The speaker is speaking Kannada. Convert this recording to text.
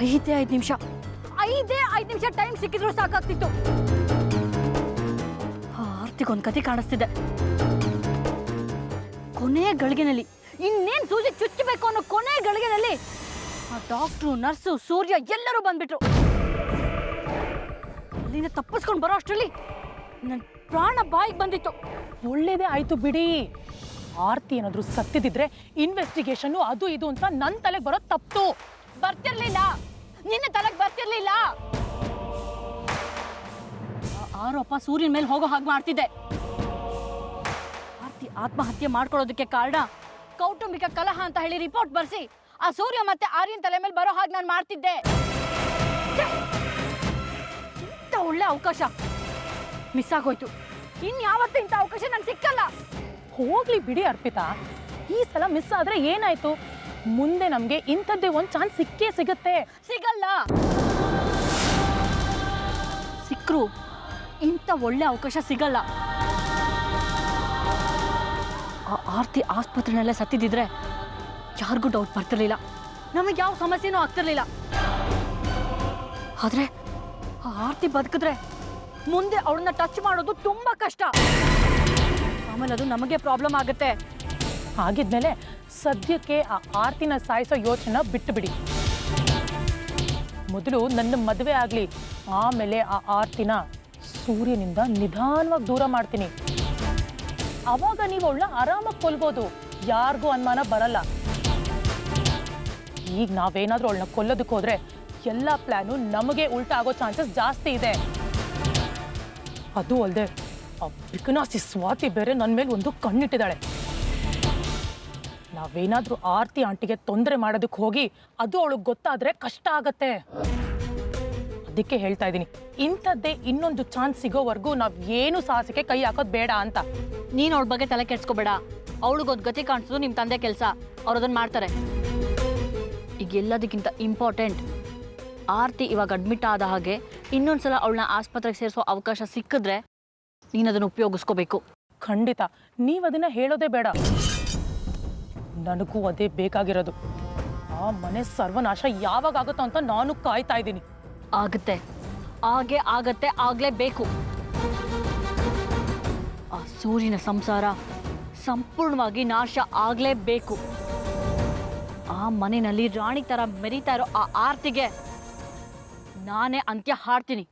5 ನಿಮಿಷ 5 ನಿಮಿಷ ಟೈಮ್ ಸಿಕ್ಕಿದ್ರು ಸಾಕಾಗ್ತಿತ್ತು. ಆರ್ತಿಗೊಂದು ಕತೆ ಕಾಣಿಸ್ತಿದೆ. ಕೊನೆ ಗಳಿಗೆನಲ್ಲಿ ಇನ್ನೇನು ಸೂಜಿ ಚುಚ್ಚಬೇಕು ಅನ್ನೋ ಕೊನೆ ಗಳಿಗೆನಲ್ಲಿ ಆ ಡಾಕ್ಟ್ರು, ನರ್ಸು, ಸೂರ್ಯ ಎಲ್ಲರೂ ಬಂದ್ಬಿಟ್ರು. ಅಲ್ಲಿಂದ ತಪ್ಪಿಸ್ಕೊಂಡು ಬರೋ ಅಷ್ಟರಲ್ಲಿ ನನ್ನ ಪ್ರಾಣ ಬಾಯಿಗೆ ಬಂದಿತ್ತು. ಒಳ್ಳೇದೇ ಆಯ್ತು ಬಿಡಿ. ಆರ್ತಿ ಏನಾದ್ರು ಸತ್ತಿದ್ರೆ ಇನ್ವೆಸ್ಟಿಗೇಷನ್ ಅದು ಇದು ಅಂತ ನನ್ನ ತಲೆಗೆ ಬರೋದು ತಪ್ಪು. ಬರ್ತಿರ್ಲಿಲ್ಲ, ನಿನ್ನ ತಲೆಗೆ ಬರ್ತಿರ್ಲಿಲ್ಲ. ಆರೋಪ ಸೂರ್ಯನ ಮೇಲೆ ಹೋಗೋ ಹಾಗೆ ಮಾಡ್ತಿದ್ದೆ. ಆರ್ತಿ ಆತ್ಮಹತ್ಯೆ ಮಾಡ್ಕೊಳ್ಳೋದಕ್ಕೆ ಕಾರಣ ಕೌಟುಂಬಿಕ ಕಲಹ ಅಂತ ಹೇಳಿ ರಿಪೋರ್ಟ್ ಬರ್ಸಿ ಆ ಸೂರ್ಯ ಮತ್ತೆ ಆರ್ಯನ್ ತಲೆ ಮೇಲೆ ಬರೋ ಹಾಗೆ ನಾನು ಮಾಡ್ತಿದ್ದೆ. ಇಂಥ ಒಳ್ಳೆ ಅವಕಾಶ ಮಿಸ್ ಆಗೋಯ್ತು. ಇನ್ಯಾವತ್ತೂ ಇಂಥ ಅವಕಾಶ ನಂಗೆ ಸಿಕ್ಕಲ್ಲ. ಹೋಗ್ಲಿ ಬಿಡಿ ಅರ್ಪಿತಾ, ಈ ಸಲ ಮಿಸ್ ಆದ್ರೆ ಏನಾಯ್ತು? ಮುಂದೆ ನಮ್ಗೆ ಇಂಥದ್ದೇ ಒಂದು ಚಾನ್ಸ್ ಸಿಕ್ಕೇ ಸಿಗುತ್ತೆ. ಸಿಗಲ್ಲ. ಸಿಕ್ಕರು ಇಂಥ ಒಳ್ಳೆ ಅವಕಾಶ ಸಿಗಲ್ಲ. ಆರ್ತಿ ಆಸ್ಪತ್ರೆನಲ್ಲೇ ಸತ್ತಿದ್ದಿದ್ರೆ ಯಾರಿಗೂ ಡೌಟ್ ಬರ್ತಿರ್ಲಿಲ್ಲ, ನಮಗೆ ಯಾವ ಸಮಸ್ಯೆನೂ ಆಗ್ತಿರ್ಲಿಲ್ಲ. ಆದ್ರೆ ಆರ್ತಿ ಬದುಕಿದ್ರೆ ಮುಂದೆ ಅವಳನ್ನ ಟಚ್ ಮಾಡೋದು ತುಂಬಾ ಕಷ್ಟ. ಆಮೇಲೆ ಅದು ನಮಗೆ ಪ್ರಾಬ್ಲಮ್ ಆಗುತ್ತೆ. ಹಾಗಿದ್ಮೇಲೆ ಸದ್ಯಕ್ಕೆ ಆ ಆರ್ತಿನ ಸಾಯಿಸೋ ಯೋಚನೆ ಬಿಟ್ಟು ಬಿಡಿ. ಮೊದಲು ನನ್ನ ಮದುವೆ ಆಗಲಿ, ಆಮೇಲೆ ಆ ಆರ್ತಿನ ಸೂರ್ಯನಿಂದ ನಿಧಾನವಾಗಿ ದೂರ ಮಾಡ್ತೀನಿ. ಅವಾಗ ನೀವು ಅವಳನ್ನ ಆರಾಮಾಗಿ ಕೊಲ್ಬೋದು, ಯಾರಿಗೂ ಅನುಮಾನ ಬರಲ್ಲ. ಈಗ ನಾವೇನಾದ್ರೂ ಅವಳನ್ನ ಕೊಲ್ಲೋದಕ್ಕೆ ಹೋದ್ರೆ ಎಲ್ಲ ಪ್ಲಾನು ನಮಗೆ ಉಲ್ಟಾ ಆಗೋ ಚಾನ್ಸಸ್ ಜಾಸ್ತಿ ಇದೆ. ಅದು ಅಲ್ಲದೆ ಆ ಬಿಕನಾಸಿ ಸ್ವಾತಿ ಬೇರೆ ನನ್ನ ಮೇಲೆ ಒಂದು ಕಣ್ಣಿಟ್ಟಿದ್ದಾಳೆ. ನಾವೇನಾದ್ರೂ ಆರ್ತಿ ಆಂಟಿಗೆ ತೊಂದರೆ ಮಾಡೋದಕ್ಕೆ ಹೋಗಿ ಅದು ಅವಳಿಗೆ ಗೊತ್ತಾದ್ರೆ ಕಷ್ಟ ಆಗತ್ತೆ. ಅದಕ್ಕೆ ಹೇಳ್ತಾ ಇದ್ದೀನಿ, ಇಂಥದ್ದೇ ಇನ್ನೊಂದು ಚಾನ್ಸ್ ಸಿಗೋವರೆಗೂ ನಾವ್ ಏನು ಸಾಹಸಕ್ಕೆ ಕೈ ಹಾಕೋದು ಬೇಡ ಅಂತ. ನೀನು ಅವಳ ಬಗ್ಗೆ ತಲೆ ಕೆಡ್ಸ್ಕೋಬೇಡ. ಅವಳಿಗೊಂದು ಗತಿ ಕಾಣಿಸೋದು ನಿಮ್ಮ ತಂದೆ ಕೆಲಸ, ಅವ್ರು ಅದನ್ನು ಮಾಡ್ತಾರೆ. ಈಗ ಎಲ್ಲದಕ್ಕಿಂತ ಇಂಪಾರ್ಟೆಂಟ್, ಆರ್ತಿ ಇವಾಗ ಅಡ್ಮಿಟ್ ಆದ ಹಾಗೆ ಇನ್ನೊಂದ್ಸಲ ಅವಳನ್ನ ಆಸ್ಪತ್ರೆಗೆ ಸೇರಿಸೋ ಅವಕಾಶ ಸಿಕ್ಕಿದ್ರೆ ನೀನು ಅದನ್ನು ಉಪಯೋಗಿಸ್ಕೋಬೇಕು. ಖಂಡಿತ, ನೀವು ಅದನ್ನ ಹೇಳೋದೇ ಬೇಡ. ನನಗೂ ಅದೇ ಬೇಕಾಗಿರೋದು. ಆ ಮನೆ ಸರ್ವನಾಶ ಯಾವಾಗ ಆಗುತ್ತೋ ಅಂತ ನಾನು ಕಾಯ್ತಾ ಇದ್ದೀನಿ. ಆಗುತ್ತೆ, ಆಗತ್ತೆ, ಆಗ್ಲೇಬೇಕು. ಆ ಸೂರ್ಯನ ಸಂಸಾರ ಸಂಪೂರ್ಣವಾಗಿ ನಾಶ ಆಗ್ಲೇಬೇಕು. ಆ ಮನೆಯಲ್ಲಿ ರಾಣಿ ತರ ಮೆರೀತಾ ಇರೋ ಆ ಆರ್ತಿಗೆ ನಾನೇ ಅಂತ್ಯ ಹಾಡ್ತೀನಿ.